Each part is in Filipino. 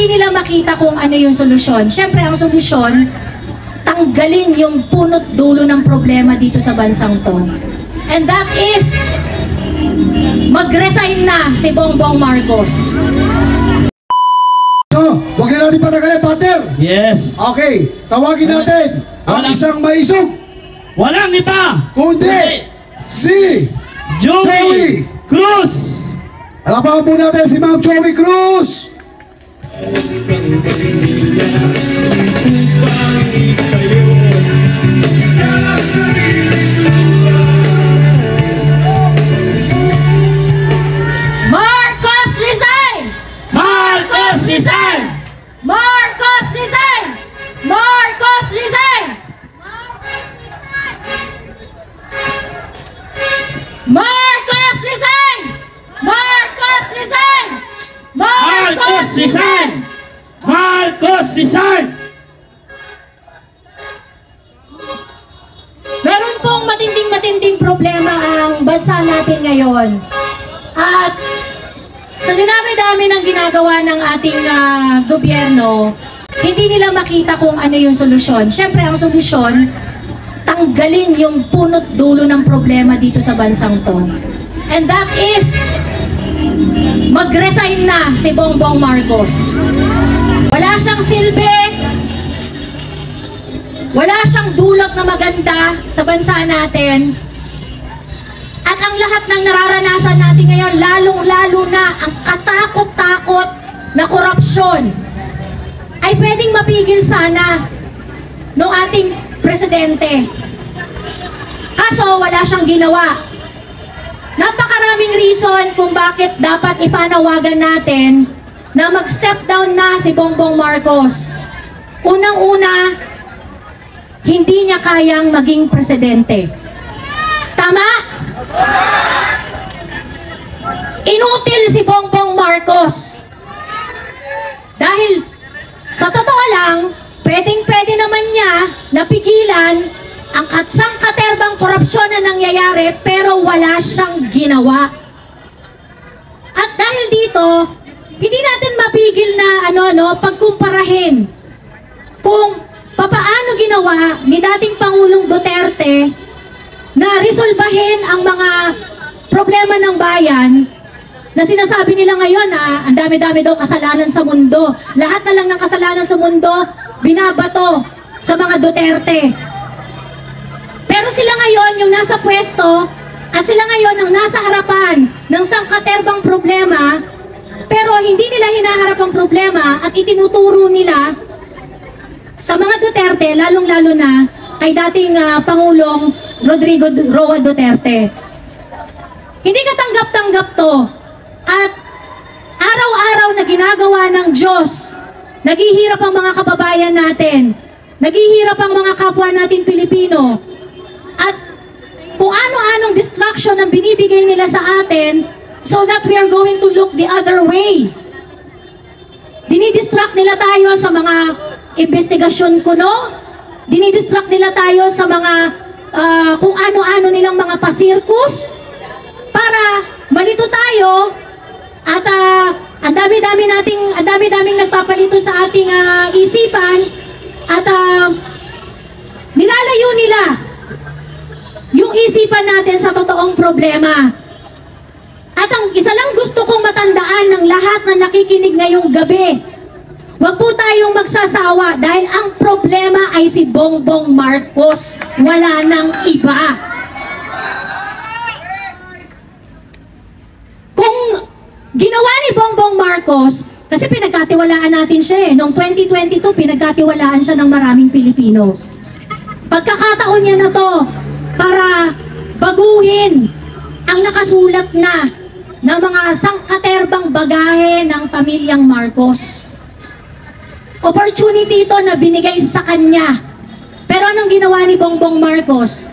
hindi nila makita kung ano yung solusyon. Siyempre, ang solusyon, tanggalin yung punot dulo ng problema dito sa bansang to. And that is, mag-resign na si Bongbong Marcos. So, huwag na natin patagalin, partner. Yes. Okay, tawagin natin ang isang maisog. Walang iba Kundi si Joey Cruz. Alapakan po natin si Ma'am Joey Cruz. Marcos resign! Marcos resign! Marcos resign! Marcos resign! Marcos resign! Marcos resign! Marcos resign! Marcos resign! Meron pong matinding problema ang bansa natin ngayon. At sa dinami-dami ng ginagawa ng ating gobyerno, hindi nila makita kung ano yung solusyon. Siyempre, ang solusyon, tanggalin yung punot dulo ng problema dito sa bansang to. And that is, mag-resign na si Bongbong Marcos. Wala siyang silbi, wala siyang dulot na maganda sa bansa natin. At ang lahat ng nararanasan natin ngayon, lalong-lalo na ang katakot-takot na korupsyon, ay pwedeng mapigil sana ng ating presidente. Kaso wala siyang ginawa. Napakaraming reason kung bakit dapat ipanawagan natin na mag-step down na si Bongbong Marcos. Unang-una, hindi niya kayang maging presidente. Tama? Inutil si Bongbong Marcos. Dahil sa totoo lang, pwedeng-pwede naman niya napigilan ang katsang-katerbang korupsyon na nangyayari, pero wala siyang ginawa. At dahil dito, hindi natin mapigil na pagkumparahin kung papaano ginawa ni dating Pangulong Duterte na resolbahin ang mga problema ng bayan na sinasabi nila ngayon na ang dami-dami daw kasalanan sa mundo. Lahat na lang ng kasalanan sa mundo, binabato sa mga Duterte. Pero sila ngayon yung nasa pwesto at sila ngayon ang nasa harapan ng sangkaterbang problema, pero hindi nila hinaharap ang problema at itinuturo nila sa mga Duterte, lalong-lalo na kay dating Pangulong Rodrigo Roa Duterte. Hindi katanggap-tanggap to. At araw-araw na ginagawa ng Diyos, naghihirap ang mga kababayan natin, naghihirap ang mga kapwa natin Pilipino. At kung ano-anong distraction ang binibigay nila sa atin so that we are going to look the other way. Dinidistract nila tayo sa mga investigasyon kuno, dinidistract nila tayo sa mga kung ano-ano nilang mga pasirkus para malito tayo at ang dami-daming nagpapalito sa ating isipan at nilalayo nila yung isipan natin sa totoong problema. At ang isa lang gusto kong matandaan ng lahat na nakikinig ngayong gabi, huwag po tayong magsasawa dahil ang problema ay si Bongbong Marcos, wala nang iba. Kung ginawa ni Bongbong Marcos, kasi pinagkatiwalaan natin siya noong 2022, pinagkatiwalaan siya ng maraming Pilipino. Pagkakataon niya na to para baguhin ang nakasulat na ng mga sangkaterbang bagahe ng pamilyang Marcos. Opportunity ito na binigay sa kanya. Pero anong ginawa ni Bongbong Marcos?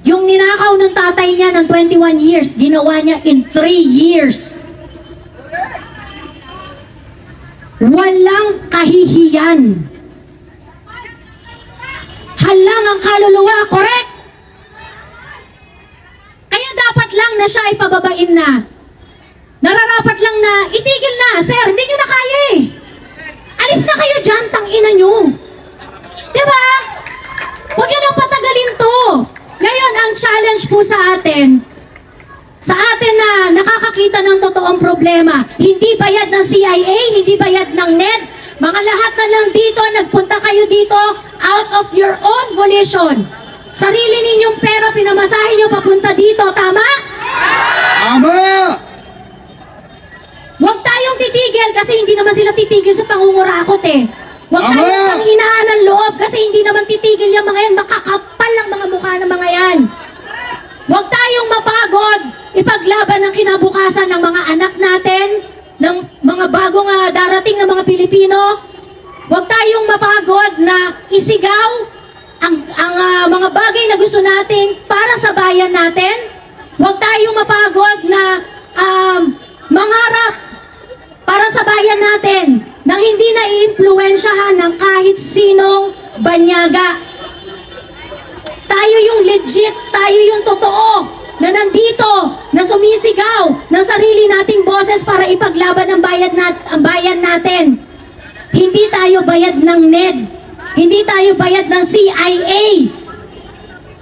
Yung ninakaw ng tatay niya ng 21 years, ginawa niya in 3 years. Walang kahihiyan. Halang ang kaluluwa, correct? Kaya dapat lang na siya ay pababain na. Nararapat lang na itigil na, sir, hindi nyo na kaya eh. natin, sa atin na nakakakita ng totoong problema, hindi bayad ng CIA, hindi bayad ng NED, mga lahat na lang dito, nagpunta kayo dito out of your own volition. Sarili ninyong pera, pinamasahe nyo papunta dito, tama? Tama! Huwag tayong titigil kasi hindi naman sila titigil sa pangungurakot eh. Huwag Tama! tayong panghinaan ng loob kasi hindi naman titigil yung mga yan, makakapal lang mga mukha ng mga yan. Huwag tayong mapagod ipaglaban ng kinabukasan ng mga anak natin, ng mga bagong darating na mga Pilipino. Huwag tayong mapagod na isigaw ang mga bagay na gusto nating para sa bayan natin. Huwag tayong mapagod na mangarap para sa bayan natin nang hindi na iimpluwensyahan ng kahit sinong banyaga. Tayo yung legit, tayo yung totoo na nandito, na sumisigaw ng sarili nating boses para ipaglaban ang bayan natin. Hindi tayo bayad ng NED. Hindi tayo bayad ng CIA.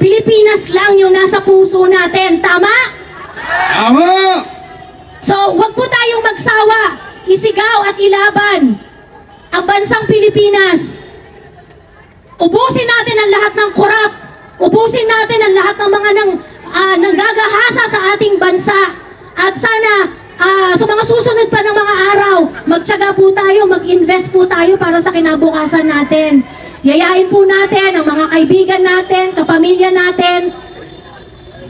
Pilipinas lang yung nasa puso natin. Tama? Tama! So, wag po tayong magsawa. Isigaw at ilaban ang bansang Pilipinas. Ubusin natin ang lahat ng korap. Ubusin natin ang lahat ng mga nanggagahasa sa ating bansa. At sana sa mga susunod pa ng mga araw, magtiyaga po tayo, mag-invest po tayo para sa kinabukasan natin. Yayain po natin ang mga kaibigan natin, kapamilya natin.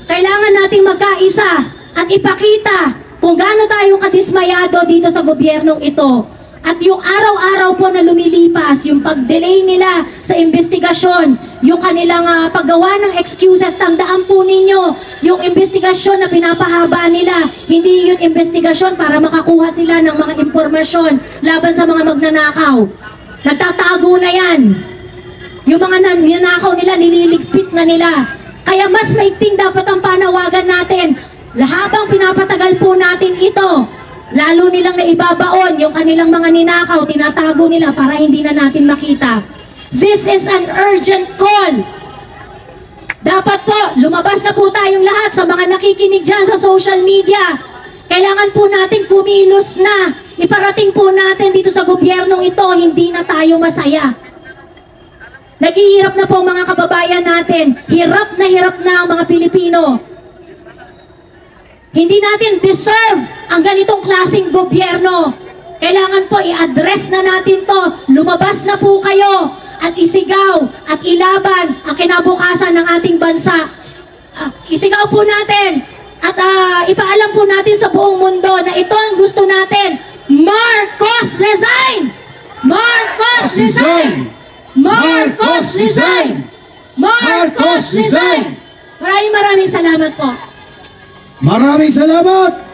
Kailangan nating magkaisa at ipakita kung gaano tayo kadismayado dito sa gobyernong ito. At yung araw-araw po na lumilipas, yung pag-delay nila sa investigasyon, yung kanilang paggawa ng excuses, tandaan po ninyo, yung investigasyon na pinapahaba nila, hindi yung investigasyon para makakuha sila ng mga impormasyon laban sa mga magnanakaw. Nagtatago na yan. Yung mga nanakaw nila, nililigpit na nila. Kaya mas maigting dapat ang panawagan natin. Habang pinapatagal po natin ito, lalo nilang naibabaon yung kanilang mga ninakaw, tinatago nila para hindi na natin makita. This is an urgent call. Dapat po, lumabas na po tayong lahat sa mga nakikinig dyan sa social media. Kailangan po natin kumilos na. Iparating po natin dito sa gobyernong ito, hindi na tayo masaya. Naghihirap na po mga kababayan natin. Hirap na ang mga Pilipino. Hindi natin deserve ang ganitong klaseng gobyerno. Kailangan po i-address na natin to. Lumabas na po kayo at isigaw at ilaban ang kinabukasan ng ating bansa. Isigaw po natin at ipaalam po natin sa buong mundo na ito ang gusto natin. Marcos resign! Marcos resign! Marcos resign! Marcos resign! Maraming salamat po. Maraming salamat,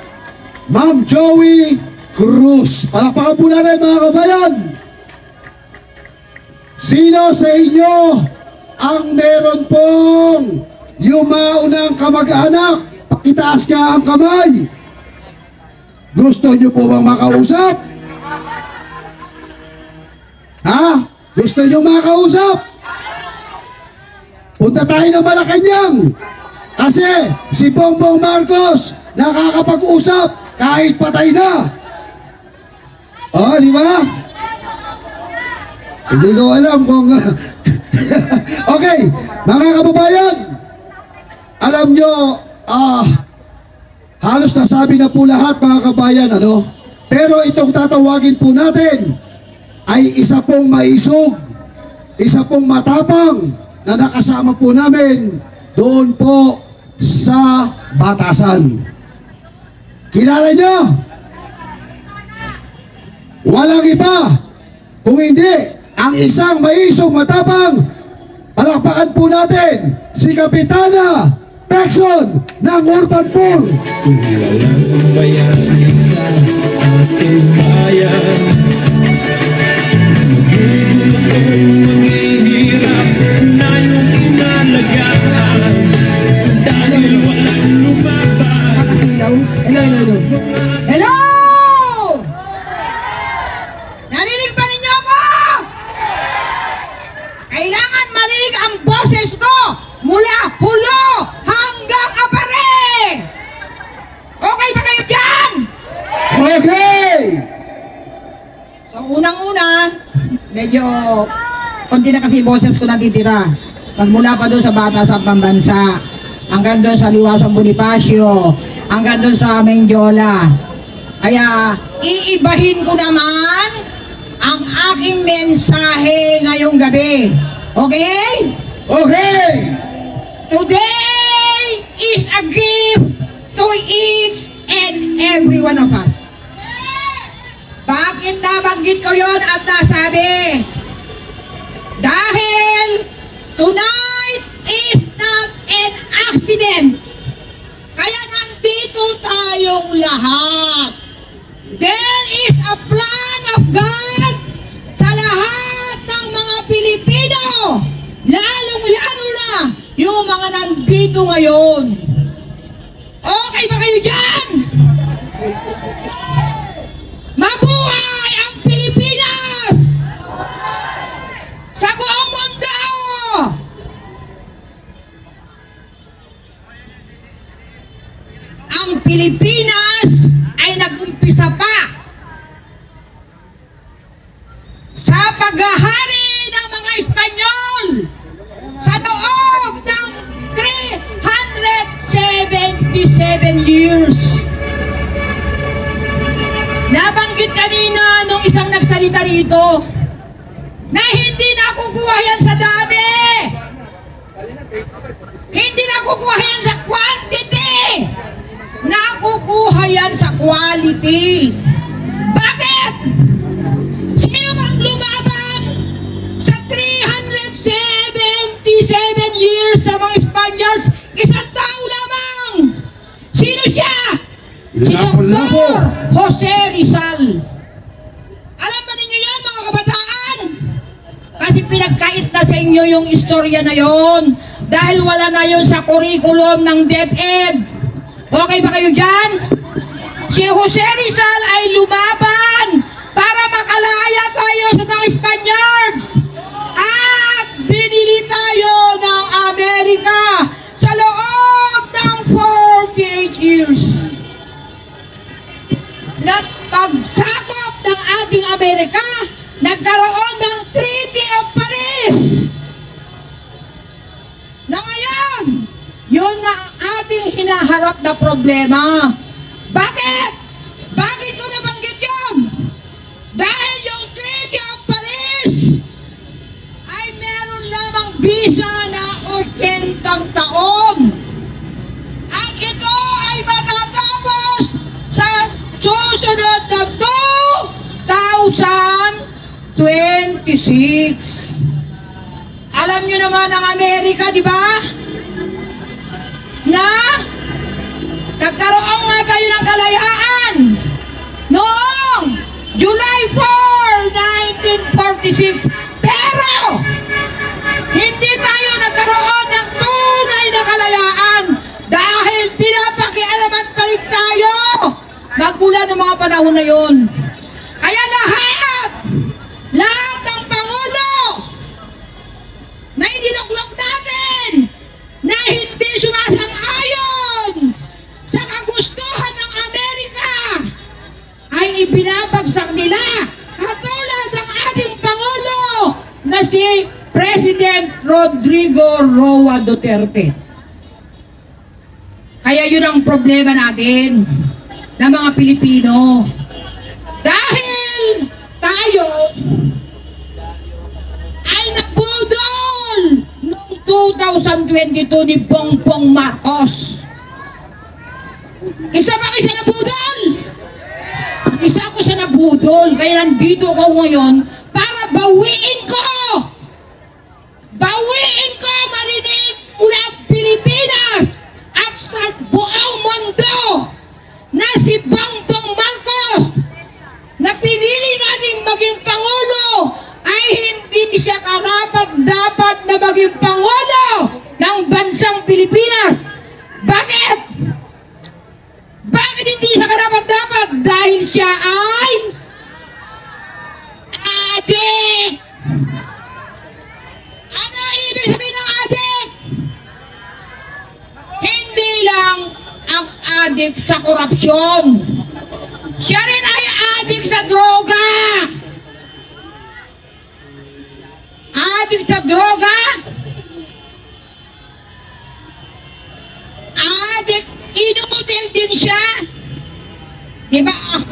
Ma'am Joey Cruz. Palakpakan po natin mga kabayan. Sino sa inyo ang meron pong yumaunang kamag-anak? Pakitaas ka ang kamay. Gusto nyo po bang makausap? Ha? Gusto nyo makausap? Punta tayo ng Malacanang. Kasi si Bongbong Marcos nakakapag-usap kahit patay na. Oh, di ba? Hindi ko alam kung... Okay, mga kababayan, alam nyo, halos nasabi na po lahat mga kabayan, ano? Pero itong tatawagin po natin ay isa pong maisog, isa pong matapang na nakasama po namin doon po sa batasan. Kilala nyo? Walang iba kung hindi ang isang maisong matapang. Palakpakan po natin si Kapitana Pekson ng Urban Pool. Kung walang bayani sa ating bayan, maghihirap na yung inalagaan dahil walang lumaban. Hello! Narinig ba ninyo ako? Kailangan marinig ang boses ko mula hulo hanggang apare! So, unang-una, medyo konti na kasi boses ko natitira. Magmula pa doon sa Bata sa Pambansa, hanggang doon sa Liwasang Bonifacio, hanggang doon sa Mendiola. Kaya, iibahin ko naman ang aking mensahe ngayong gabi. Okay? Okay! Today is a gift to each and every one of us. Bakit nabanggit ko yon at nasabi? Dahil tonight is not an accident. Kaya nandito tayong lahat. There is a plan of God sa lahat ng mga Pilipino. Lalong-lalo na yung mga nandito ngayon. Okay ba kayo dyan? Mabuhay ang Pilipinas! Sa buong mundo! Ang Pilipinas ay nag-umpisa pa sa paghahari ng mga Espanyol sa loob ng 377 years. Nabanggit kanina nung isang nagsalita rito na hindi nakukuha yan sa dami. Hindi nakukuha yan sa quantity. Nakukuha yan sa quality. Bakit? Sino bang lumaban sa 377 years sa mga Spaniards? Isang tao lamang. Sino siya? Si Lapu-Lapu. Dr. Jose Rizal. Alam ba ninyo yan, mga kabataan? Kasi pinagkait na sa inyo yung istorya na yon dahil wala na yon sa curriculum ng DepEd. Okay ba kayo dyan? Si Jose Rizal ay lumaban para makalaya tayo sa mga Spaniards at binili tayo ng Amerika sa loob ng 48 years. Na pagsakop ng ating Amerika, nagkaroon ng Treaty of Paris. Na ngayon, yun na ang ating hinaharap na problema. Bakit? Bakit ko nabanggit yun? Dahil yung Treaty of Paris ay meron lamang bisa na 80 taon. Ang ito ay matatapos sa susunod na 2026. Alam nyo naman ang Amerika, di ba? Na nagkaroon nga tayo ng kalayaan noong July 4, 1946. Pero hindi tayo nagkaroon ng tunay na kalayaan dahil pinapakialaman pa rin tayo magmula ng mga panahon na yon. Kaya lahat ng Pangulo na idinuglok natin na hindi sumasang-ayon sa kagustuhan ng Amerika ay ibinabagsak nila katulad ng ating Pangulo na si President Rodrigo Roa Duterte. Kaya yun ang problema natin ng mga Pilipino. Dahil tayo ay nabudol noong 2022 ni Bongbong Marcos. Isa ba kayo nabudol? Isa ko sa nabudol. Kaya nandito ako ngayon para bawiin ko. Bawiin ko marinig mula Pilipinas at sa buong mundo na si Bongbong Marcos na pinili natin maging Pangulo ay hindi siya karapat-dapat na maging Pangulo ng bansang Pilipinas. Bakit? Bakit hindi siya karapat-dapat? Dahil siya ay adik. Ano ibig sabihin ng adik? Hindi lang ang adik sa korupsyon. Siya rin ay adik sa droga.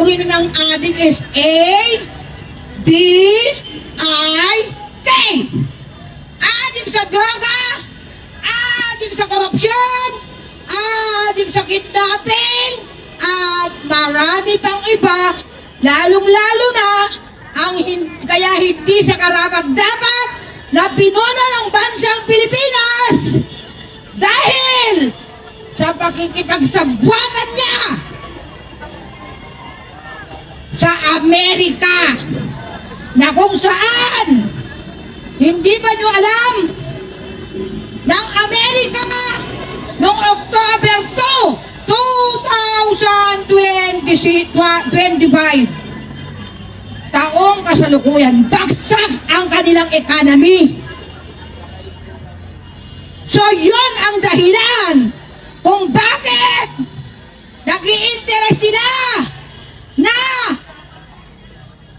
acronym ng adik is A-D-I-K. Adik sa droga, adik sa korupsyon, adik sa kidnapping, at marami pang iba, lalong-lalo na kaya hindi siya karapat-dapat na pinuno ng bansang Pilipinas dahil sa pakikipagsabwatan niya sa Amerika, na kung saan hindi ba nyo alam ng Amerika noong October 2, 2025, taong kasalukuyan, bagsak ang kanilang economy. So yun ang dahilan kung bakit nag-i-interest sila na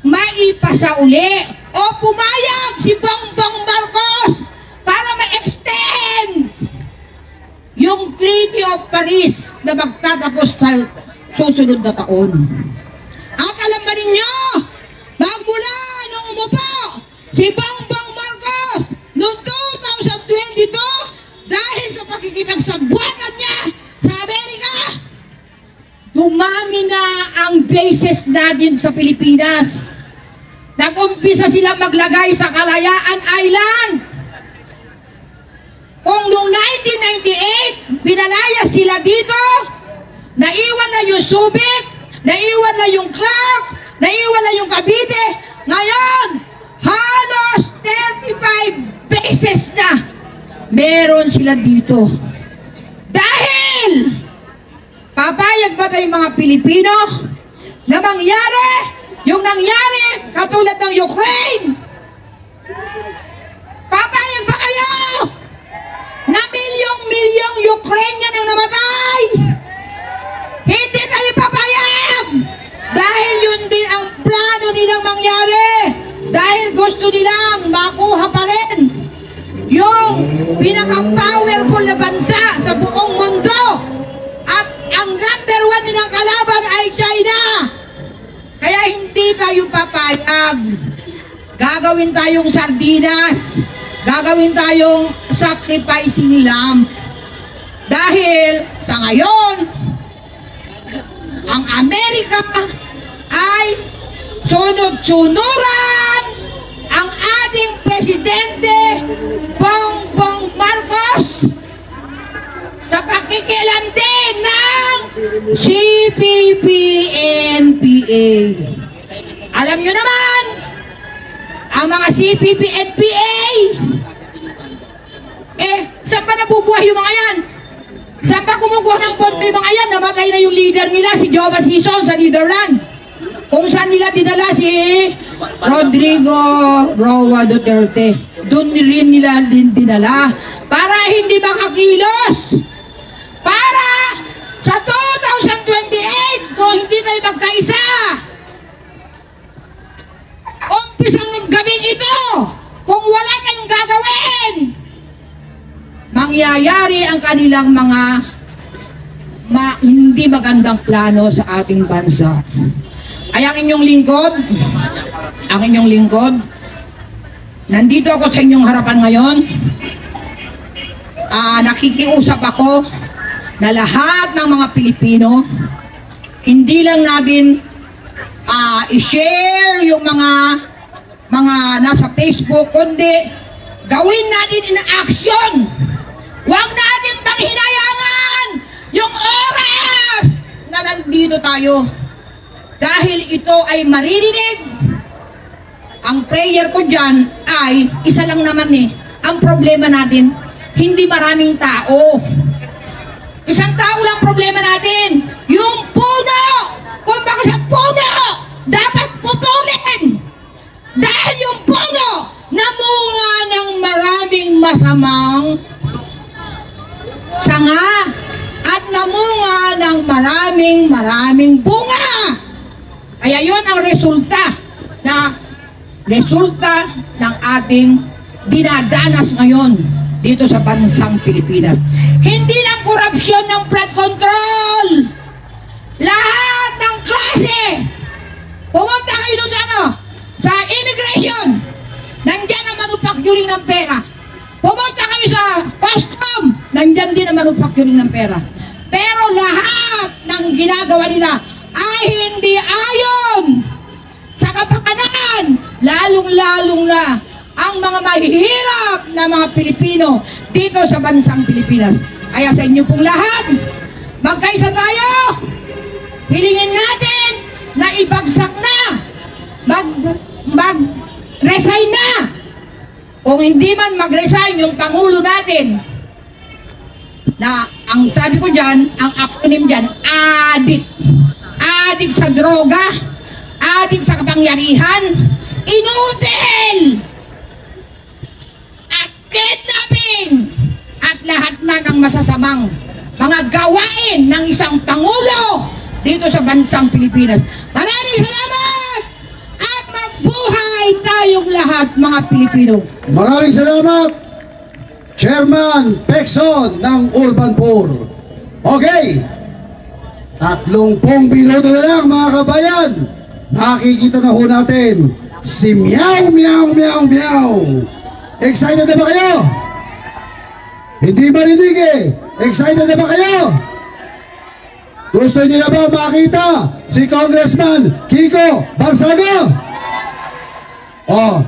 maipasa uli o pumayag si Bongbong Marcos para ma-extend yung Treaty of Paris na magtatapos sa susunod na taon. At alam ba ninyo, magmula nung umupo si Bongbong Marcos noong 2022, dahil sa pakikipagsabwatan niya sa Amerika, dumami na ang bases natin sa Pilipinas. Nag-umpisa silang maglagay sa Kalayaan Island. Kung noong 1998, binalaya sila dito, naiwan na yung Subic, naiwan na yung Clark, naiwan na yung Cavite. Ngayon, halos 35 bases na meron sila dito. Dahil papayag ba tayong mga Pilipino na mangyari yung nangyari katulad ng Ukraine? Papayag ba kayo na milyong-milyong Ukrainian ang namatay? Hindi tayo papayag! Dahil yun din ang plano nilang mangyari. Dahil gusto nilang makuha pa rin yung pinaka-powerful na bansa sa buong mundo. At ang number 1 nilang kalaban ay China. Kaya hindi tayo papayag. Gagawin tayong sardinas. Gagawin tayong sacrificing lamb. Dahil sa ngayon, ang Amerika ay sunod-sunuran ang ating presidente Bongbong Marcos sa pakikialam din ng CPP-NPA. Alam nyo naman, ang mga CPP-NPA, saan pa nabubuhay yung mga yan? Saan pa kumukuha ng pondo yung mga yan? Namatay na yung leader nila, si Jova Sison sa Netherlands. Kung saan nila dinala si Rodrigo Roa Duterte, doon rin nila dinala para hindi makakilos. Para sa 2028, kung hindi tayo magkaisa, umpisang gabing ito, kung wala tayong gagawin, mangyayari ang kanilang mga hindi magandang plano sa ating bansa. Ay ang inyong lingkod, nandito ako sa inyong harapan ngayon. Nakikiusap ako na lahat ng mga Pilipino, hindi lang natin i-share yung mga nasa Facebook, kundi gawin natin in action. Huwag natin panghinayangan yung oras na nandito tayo. Dahil ito ay maririnig. Ang prayer ko dyan ay isa lang naman Ang problema natin, hindi maraming tao. Isang tao lang problema natin. Yung puno! Kung bakit sa puno, dapat putulin! Dahil yung puno, namunga ng maraming masamang sanga at namunga ng maraming bunga. Kaya yun ang resulta ng ating dinadanas ngayon dito sa bansang Pilipinas. Hindi lang korupsyon ng flood control. Lahat ng klase Kasi, pumunta kayo doon sa ano, sa immigration, nandyan ang manufacturing ng pera. Pumunta kayo sa custom, nandyan din ang manufacturing ng pera. Pero lahat ng ginagawa nila ay hindi ayon sa kapakanan, lalong-lalong na ang mga mahihirap na mga Pilipino dito sa bansang Pilipinas. Kaya sa inyo pong lahat, magkaisa tayo, hilingin natin na ibagsak na, mag-resign na. Kung hindi man mag-resign yung Pangulo natin, na ang sabi ko dyan, ang acronym dyan, ADIC. ADIC sa droga, ADIC sa kapangyarihan, inutil, at kidnapping, at lahat na ng masasamang mga gawain ng isang Pangulo dito sa bansang Pilipinas. Maraming salamat at magbuhay tayong lahat mga Pilipino. Maraming salamat, Chairman Pekson ng Urban Poor. Okay, 30 minuto na lang mga kabayan. Nakikita na ho natin si Meow Meow Meow Meow. Excited na ba kayo? Hindi marinig eh. Excited na ba kayo? Gusto niyo na ba makita si Congressman Kiko Barsago? Oh,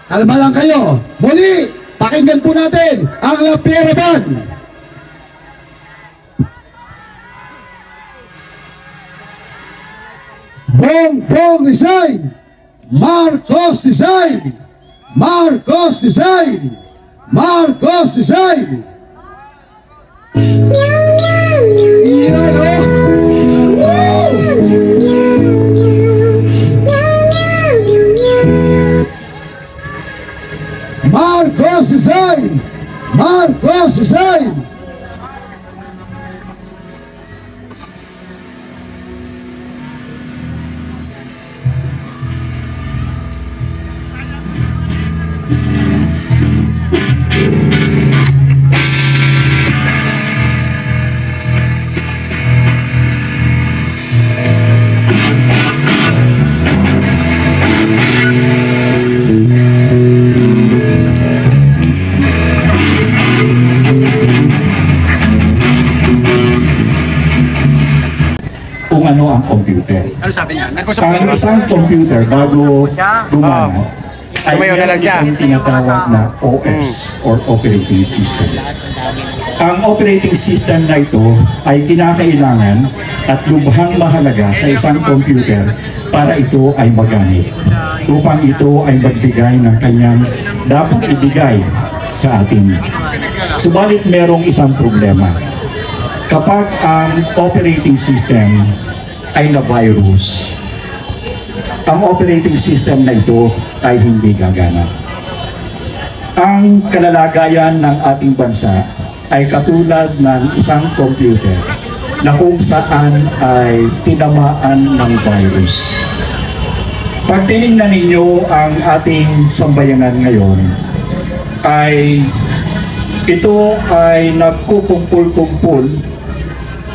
kalma lang kayo. Muli, pakinggan po natin ang La Piera Band. Bongbong Design, Marcos Design, Marcos Design, Marcos Design. Iyan o. Marcos Design, Marcos Design. Kung ano ang computer. Ano sabi niya? Ang isang computer bago gumana ay meron itong tinatawag na OS or operating system. Ang operating system na ito ay kinakailangan at lubhang mahalaga sa isang computer para ito ay magamit, upang ito ay magbigay ng kanyang dapat ibigay sa atin. Subalit merong isang problema. Kapag ang operating system ay na-virus, ang operating system na ito ay hindi gagana. Ang kalalagayan ng ating bansa ay katulad ng isang computer na kung saan ay tinamaan ng virus. Pag tinignan ninyo ang ating sambayanan ngayon, ay ito ay nagkukumpul-kumpul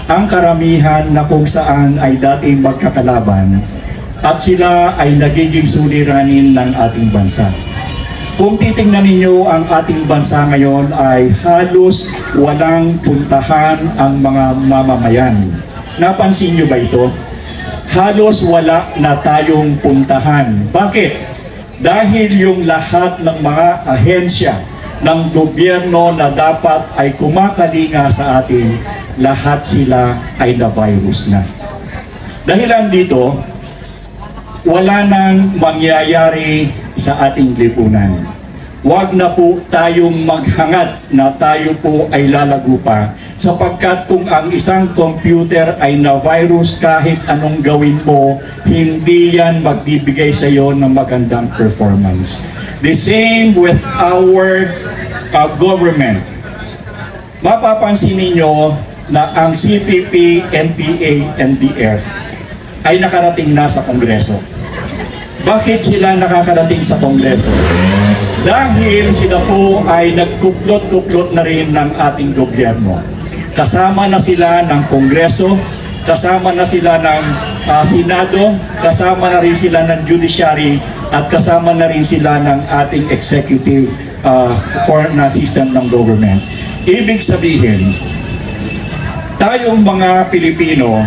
ang karamihan na kung saan ay dating magkakalaban at sila ay nagiging suliranin ng ating bansa. Kung titingnan ninyo ang ating bansa ngayon ay halos walang puntahan ang mga mamamayan. Napansin nyo ba ito? Halos wala na tayong puntahan. Bakit? Dahil yung lahat ng mga ahensya ng gobyerno na dapat ay kumakalinga sa atin, lahat sila ay na-virus na. Dahilan dito, wala nang mangyayari sa ating lipunan. Huwag na po tayong maghangad na tayo po ay lalago pa, sapagkat kung ang isang computer ay na-virus, kahit anong gawin mo, hindi yan magbibigay sa iyo ng magandang performance. The same with our government. Mapapansin ninyo na ang CPP, NPA, NDF ay nakarating na sa Kongreso. Bakit sila nakakarating sa Kongreso? Dahil sila po ay nagkuklot-kuklot na rin ng ating gobyerno. Kasama na sila ng Kongreso, kasama na sila ng Senado, kasama na rin sila ng Judiciary, at kasama na rin sila ng ating executive system ng government. Ibig sabihin, tayong mga Pilipino,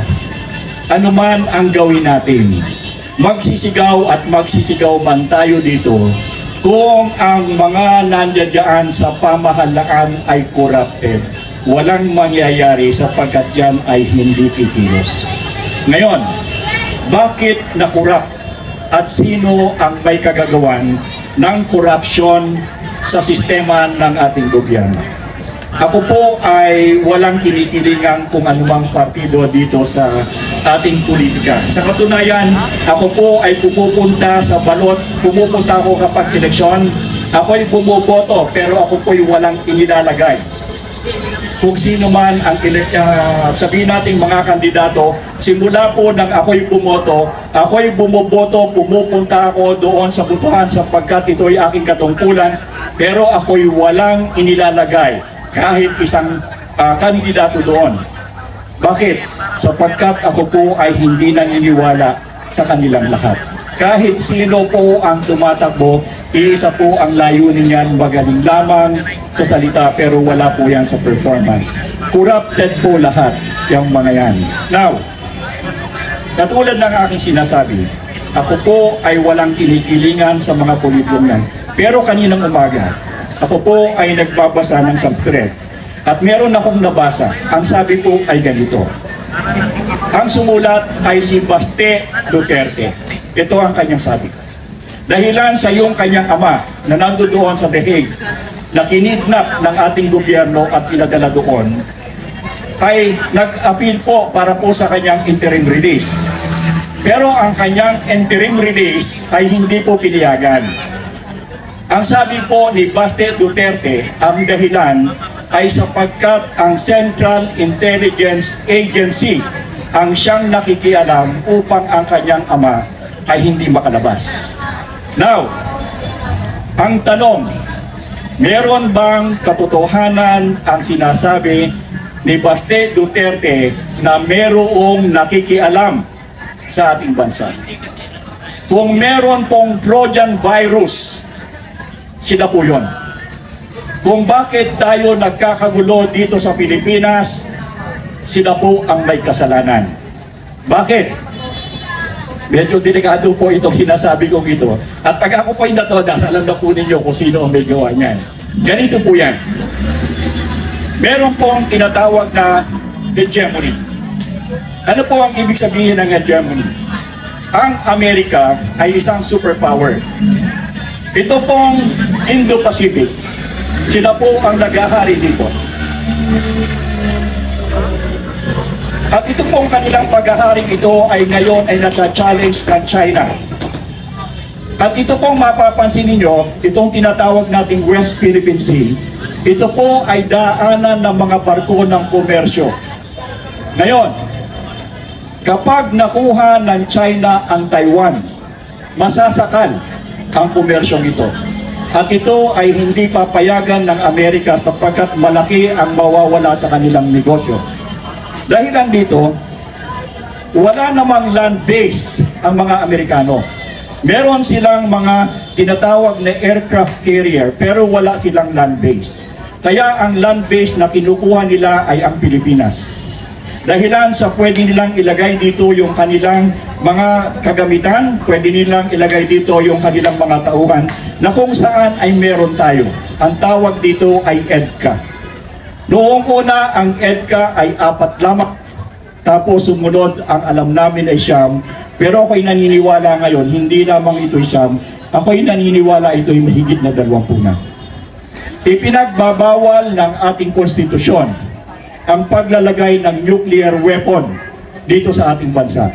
anuman ang gawin natin, magsisigaw at magsisigaw man tayo dito, kung ang mga nandiyan sa pamahalaan ay corrupted, walang mangyayari sapagkat yan ay hindi kikilos. Ngayon, bakit na-corrupt at sino ang may kagagawan ng korupsyon sa sistema ng ating gobyerno? Ako po ay walang kinikilingan kung anumang partido dito sa ating politika. Sa katunayan, ako po ay pumupunta sa balot, pumupunta ako kapag eleksyon, ako'y bumoboto pero ako po'y walang inilalagay. Kung sino man ang sabihin nating mga kandidato, simula po nang ako'y bumoto, ako'y bumoboto, pumupunta ako doon sa botohan sapagkat ito'y aking katungkulan, pero ako'y walang inilalagay kahit isang kandidato doon. Bakit? Sapagkat ako po ay hindi naniniwala sa kanilang lahat. Kahit sino po ang tumatakbo, iisa po ang layunin niyan, magaling lamang sa salita pero wala po yan sa performance. Corrupted po lahat yung mga yan. Now, katulad ng aking sinasabi, ako po ay walang kinikilingan sa mga politikong yan. Pero kaninang umaga, ako po ay nagbabasa ng subthread at meron akong nabasa. Ang sabi po ay ganito. Ang sumulat ay si Baste Duterte. Ito ang kanyang sabi. Dahilan sa iyong kanyang ama na nandoon sa The Hague, na kinidnap ng ating gobyerno at pinadala doon, ay nag-appeal po para po sa kanyang interim release. Pero ang kanyang interim release ay hindi po pinayagan. Ang sabi po ni Baste Duterte, ang dahilan ay sapagkat ang Central Intelligence Agency ang siyang nakikialam upang ang kanyang ama ay hindi makalabas. Now, ang tanong, meron bang katotohanan ang sinasabi ni Baste Duterte na merong nakikialam sa ating bansa? Kung meron pong Trojan virus, sila po yun. Kung bakit tayo nagkakagulo dito sa Pilipinas, sila po ang may kasalanan. Bakit? Medyo delikado po itong sinasabi kong ito. At pag ako po yung natodas, alam na po ninyo kung sino ang may gawa niyan. Ganito po yan. Meron pong tinatawag na hegemony. Ano po ang ibig sabihin ng hegemony? Ang Amerika ay isang superpower. Ito pong Indo-Pacific, sila po ang naghahari dito. At ito pong kanilang paghaharing ito ay ngayon ay nasa-challenge ng China. At ito pong mapapansin ninyo, itong tinatawag nating West Philippine Sea, ito po ay daanan ng mga barko ng komersyo. Ngayon, kapag nakuha ng China ang Taiwan, masasakal ang komersyong ito. At ito ay hindi papayagan ng Amerika sapagkat malaki ang mawawala sa kanilang negosyo. Dahilan dito, wala namang land base ang mga Amerikano. Meron silang mga tinatawag na aircraft carrier pero wala silang land base. Kaya ang land base na kinukuha nila ay ang Pilipinas. Dahilan sa pwede nilang ilagay dito yung kanilang mga kagamitan, pwede nilang ilagay dito yung kanilang mga tauhan na kung saan ay meron tayo. Ang tawag dito ay EDCA. Noong una, ang EDCA ay 4 lamang. Tapos sumunod, ang alam namin ay siyam. Pero ako'y naniniwala ngayon, hindi lamang ito'y siyam. Ako'y naniniwala ito'y mahigit na 20 na. Ipinagbabawal ng ating konstitusyon ang paglalagay ng nuclear weapon dito sa ating bansa.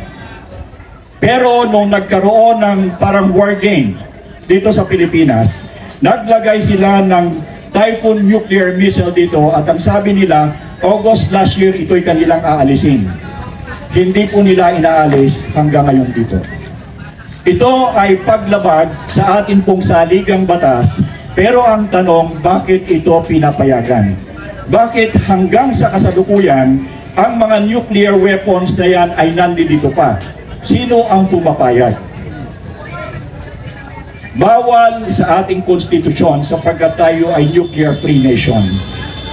Pero nung nagkaroon ng parang war game dito sa Pilipinas, naglagay sila ng Typhoon nuclear missile dito at ang sabi nila, August last year ito'y kanilang aalisin. Hindi po nila inaalis hanggang ngayon dito. Ito ay paglabag sa atin pong saligang batas, pero ang tanong, bakit ito pinapayagan? Bakit hanggang sa kasalukuyan ang mga nuclear weapons na yan ay nandito pa. Sino ang pumapayag? Bawal sa ating konstitusyon sapagkat tayo ay nuclear-free nation.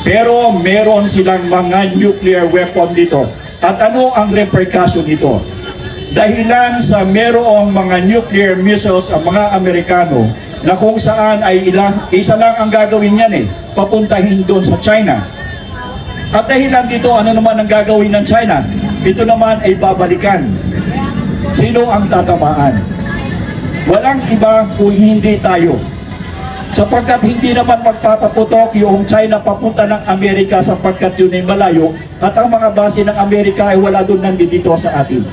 Pero meron silang mga nuclear weapon dito. At ano ang repercussion nito? Dahilan sa merong mga nuclear missiles ang mga Amerikano na kung saan ay isa lang ang gagawin yan papuntahin doon sa China. At dahilan dito, ano naman ang gagawin ng China? Ito naman ay babalikan. Sino ang tatamaan? Walang iba kung hindi tayo. Sapagkat hindi naman magpapaputok yung China papunta ng Amerika sapagkat yun ay malayo at ang mga base ng Amerika ay wala doon nandito sa atin.